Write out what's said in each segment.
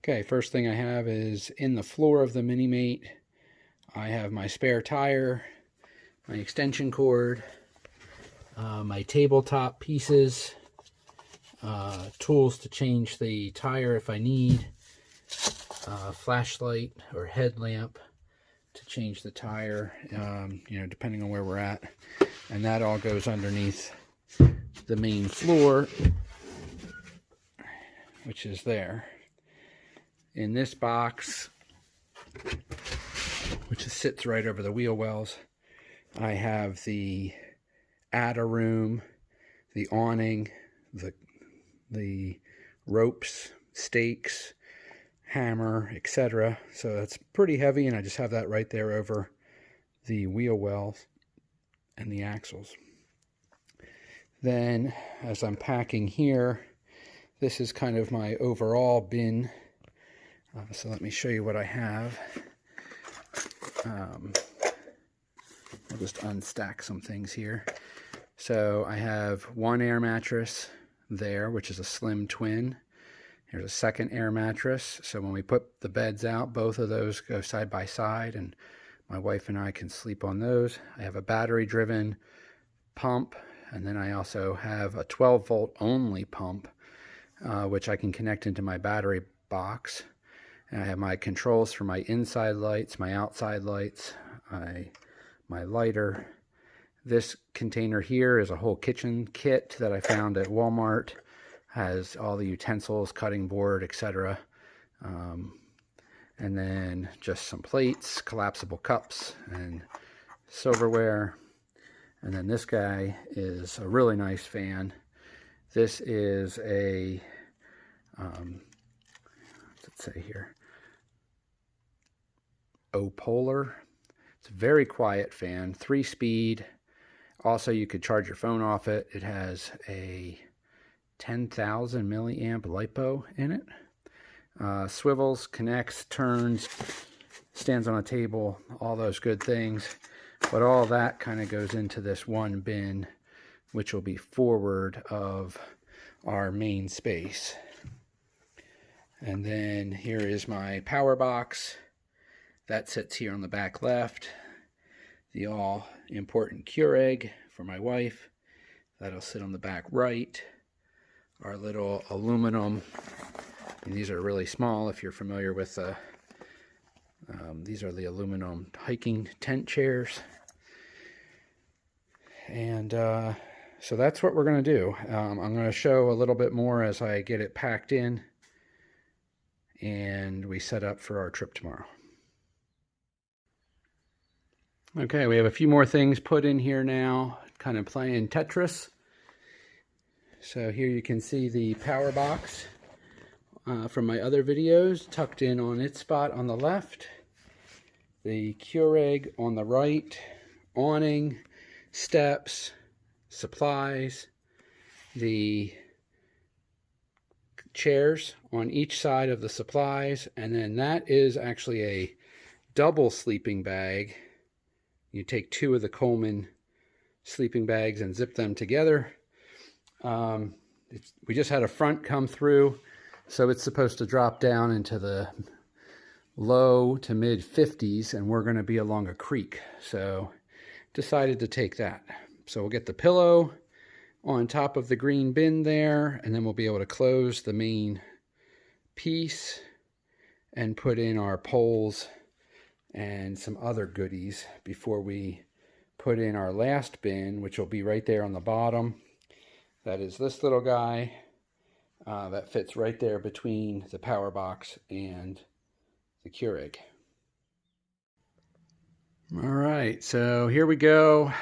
Okay, first thing I have is in the floor of the MiniMate, I have my spare tire, my extension cord, my tabletop pieces, tools to change the tire if I need, flashlight or headlamp to change the tire, depending on where we're at. And that all goes underneath the main floor, which is there. In this box, which sits right over the wheel wells, I have the ADA room, the awning, the ropes, stakes, hammer, etc. So that's pretty heavy, and I just have that right there over the wheel wells and the axles. Then, as I'm packing here, this is kind of my overall bin. So let me show you what I have. I'll just unstack some things here. So I have one air mattress there, which is a slim twin. Here's a second air mattress. So when we put the beds out, both of those go side by side, and my wife and I can sleep on those. I have a battery-driven pump, and then I also have a 12-volt only pump, which I can connect into my battery box. And I have my controls for my inside lights, my outside lights, my lighter. This container here is a whole kitchen kit that I found at Walmart. Has all the utensils, cutting board, etc. And then just some plates, collapsible cups, and silverware. And then this guy is a really nice fan. This is a, let's say here, Polar. It's a very quiet fan, 3-speed. Also, you could charge your phone off it. It has a 10,000 milliamp LiPo in it. Swivels, connects, turns, stands on a table, all those good things. But all that kind of goes into this one bin, which will be forward of our main space. And then here is my power box. That sits here on the back left. The all-important Keurig for my wife. That'll sit on the back right. Our little aluminum, and these are really small if you're familiar with these are the aluminum hiking tent chairs. And so that's what we're going to do. I'm going to show a little bit more as I get it packed in and we set up for our trip tomorrow. Okay, we have a few more things put in here now, kind of playing Tetris. So here you can see the power box from my other videos tucked in on its spot on the left. The Keurig on the right, awning, steps, supplies, the chairs on each side of the supplies, and then that is actually a double sleeping bag. You take two of the Coleman sleeping bags and zip them together. We just had a front come through, so it's supposed to drop down into the low to mid 50s, and we're going to be along a creek, so decided to take that. So we'll get the pillow on top of the green bin there, and then we'll be able to close the main piece and put in our poles and some other goodies before we put in our last bin, which will be right there on the bottom. That is this little guy that fits right there between the power box and the Keurig. All right, so here we go.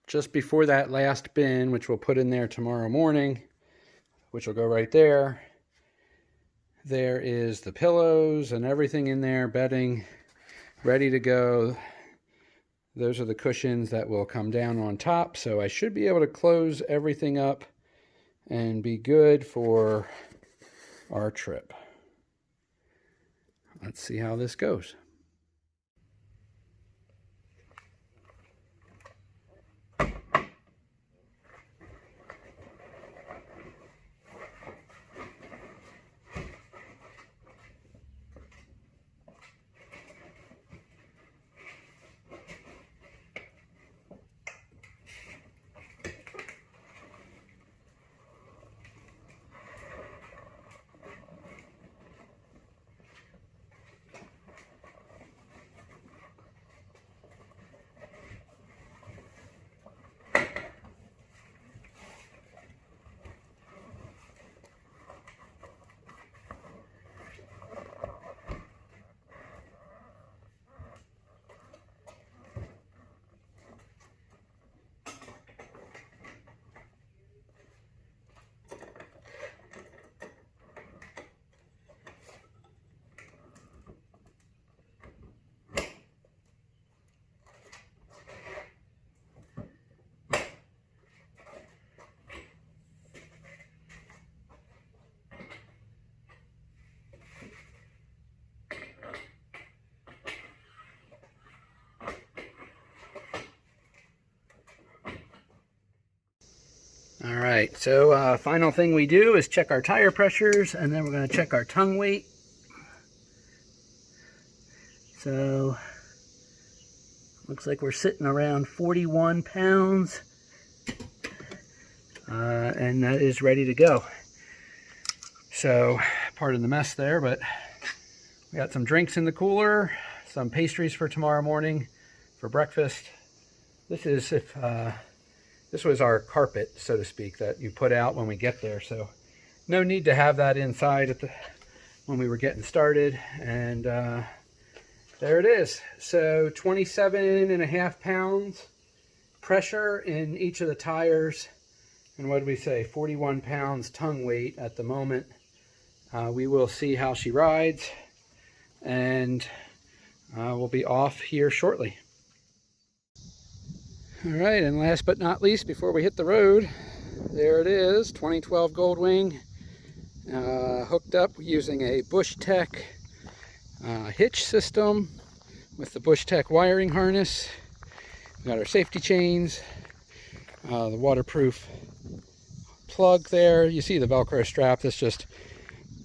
Just before that last bin, which we'll put in there tomorrow morning, which will go right there. There is the pillows and everything in there, bedding, ready to go. Those are the cushions that will come down on top, so I should be able to close everything up and be good for our trip. Let's see how this goes. All right, so final thing we do is check our tire pressures, and then we're going to check our tongue weight. So looks like we're sitting around 41 pounds, and that is ready to go. So pardon the mess there, but we got some drinks in the cooler, some pastries for tomorrow morning for breakfast. This is this was our carpet, so to speak, that you put out when we get there. So no need to have that inside when we were getting started. And there it is. So 27.5 pounds pressure in each of the tires. And what did we say? 41 pounds tongue weight at the moment. We will see how she rides, and we'll be off here shortly. All right, and last but not least, before we hit the road, there it is, 2012 Goldwing, hooked up using a Bushtec hitch system with the Bushtec wiring harness. We got our safety chains, the waterproof plug there. You see the Velcro strap that's just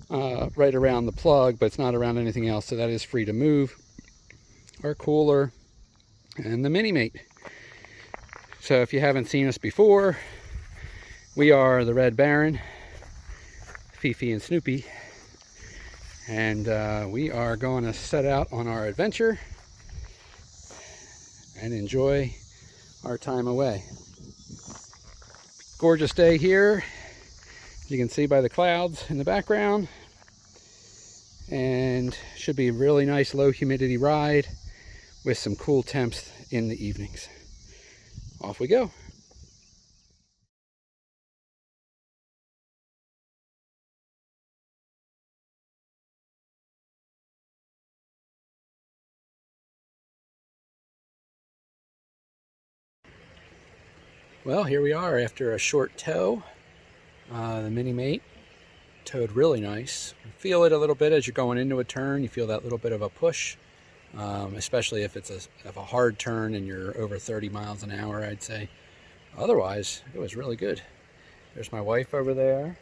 right around the plug, but it's not around anything else, so that is free to move. Our cooler, and the MiniMate. So if you haven't seen us before, we are the Red Baron, Fifi and Snoopy, and we are going to set out on our adventure and enjoy our time away. Gorgeous day here, as you can see by the clouds in the background, and should be a really nice low humidity ride with some cool temps in the evenings. Off we go. Well, here we are after a short tow. The MiniMate towed really nice. You feel it a little bit as you're going into a turn. You feel that little bit of a push, especially if it's a hard turn and you're over 30 miles an hour, I'd say. Otherwise, it was really good. There's my wife over there.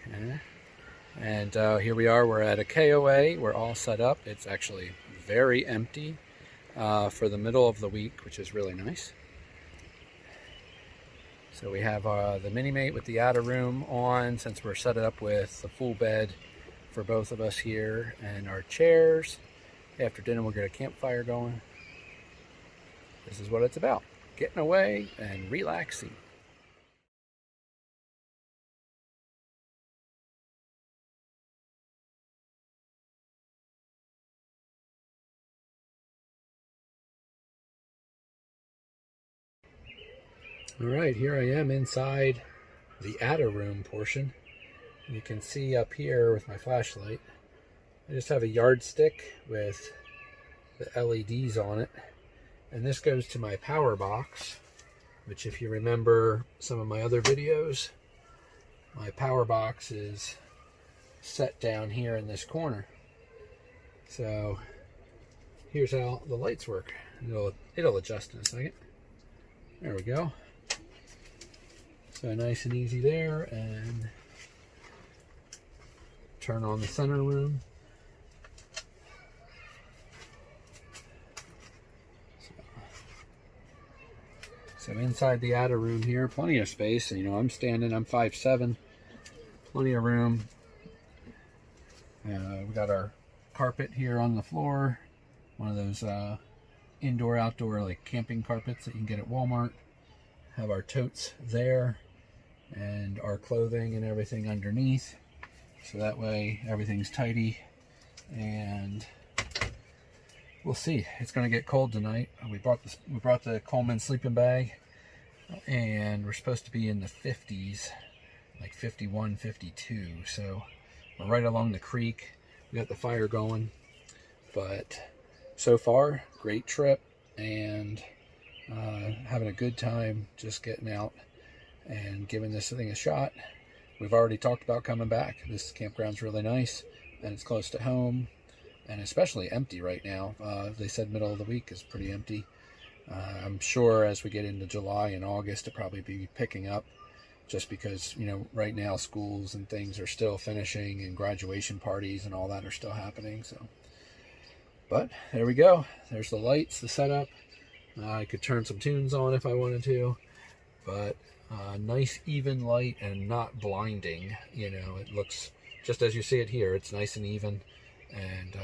Yeah. And here we are, we're at a KOA. We're all set up. It's actually very empty for the middle of the week, which is really nice. So we have the MiniMate with the outer room on, since we're set up with the full bed for both of us here, and our chairs. After dinner we'll get a campfire going. This is what it's about, getting away and relaxing. All right, here I am inside the outer room portion. You can see up here with my flashlight, I just have a yardstick with the LEDs on it. And this goes to my power box, which, if you remember some of my other videos, my power box is set down here in this corner. So here's how the lights work. It'll adjust in a second. There we go. So nice and easy there, and turn on the center room. So inside the outer room here, plenty of space. You know, I'm 5'7", plenty of room. We got our carpet here on the floor, one of those indoor-outdoor like camping carpets that you can get at Walmart. Have our totes there, and our clothing and everything underneath, so that way everything's tidy. And we'll see. It's going to get cold tonight. We brought the Coleman sleeping bag, and we're supposed to be in the 50s, like 51, 52. So we're right along the creek. We got the fire going, but so far, great trip, and having a good time just getting out and giving this thing a shot. We've already talked about coming back. This campground's really nice, and it's close to home, and especially empty right now. They said middle of the week is pretty empty. I'm sure as we get into July and August, it'll probably be picking up. just because, you know, right now schools and things are still finishing and graduation parties and all that are still happening. So, but there we go. There's the lights, the setup. I could turn some tunes on if I wanted to, but nice even light and not blinding. You know, it looks just as you see it here. It's nice and even, and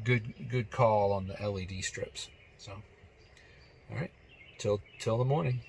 good call on the LED strips. So, all right, till the morning.